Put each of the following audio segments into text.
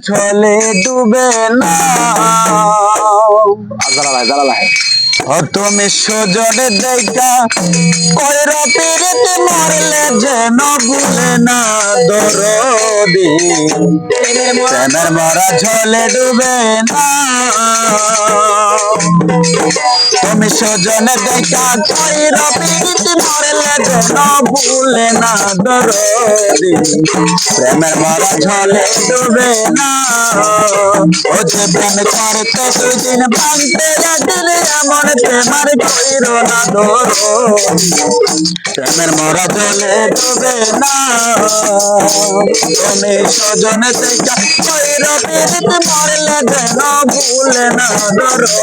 ছলে ডুবে না। ও তুমি সুজনে দেখা কইরা পিরিতি মরলে যেন ভুলে না দরদি, প্রেমের মরা ঝলে ডুবে না। তুমি সুজনে দেখা কইরা পিরিতি মরলে যেন ভুলে না দরদি, প্রেমের মরা ঝলে ডুবে না। ও যে প্রেম করতে দুই দিন ভাঙতে একদিন এমন প্রেমার কইরো না দরদি, প্রেমের মরা ঝলে ডুবে না। তুমি সজনে দেখা কইরা পিরিতি মরলে যেন ভুলে না দরদি,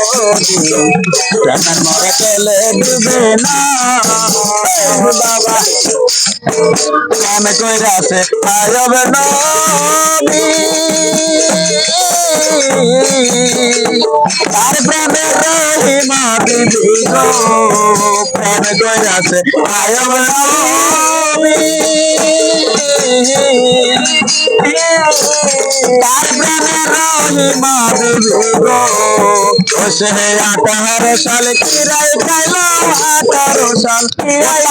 প্রেমের মরা ঝলে ডুবে না। বাবা প্রেম কইরাছে আয়ব নবী, তার প্রেমে রহিমা বিবি গো, প্রেম কইরাছে আয়ব নবী, তার প্রেমে রহিমা বিবি গো। ও সে 18 সাল কিরাই খাইলো, 18 সাল কিরাই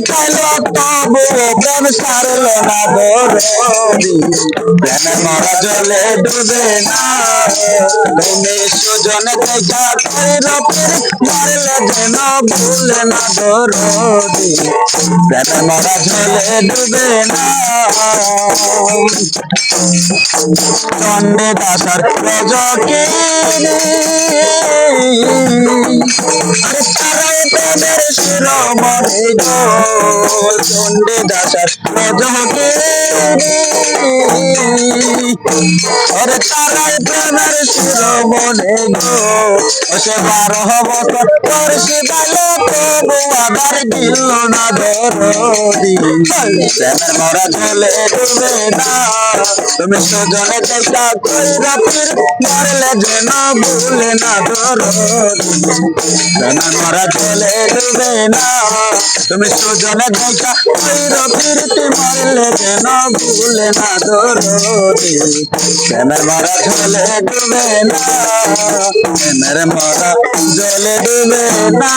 খাইলো, তবু প্রেম সারলো না দরদি, প্রেমের মরা জলে ডুবে না। তুমি সুজনে দেখা কইরা পিরিতি মরলে যেন ভুলে না দরদি, প্রেমের মরা জলে ডুবে না। চণ্ডীদাসার রজকিনী, আরে তারাই প্রেমের শিরোমণি গো, চণ্ডীদাসার রজকিনী, আরে তারাই প্রেমের শিরোমণি গো। ও সে 12 বছর করছি ভালো, তবু আবার দিল না দরদি, প্রেমের মরা ঝলে ডুবে না। তুমি সুজনে দেখা কইরা পিরিতি মরলে যেন ভুলে না দরদি, প্রেমের মরা ঝলে ডুবে না। তুমি সুজনে দেখা কইরা পিরিতি মরলে যেন ভুলে না দরদি, প্রেমের মরা ঝলে ডুবে না, প্রেমের মরা ঝলে ডুবে না।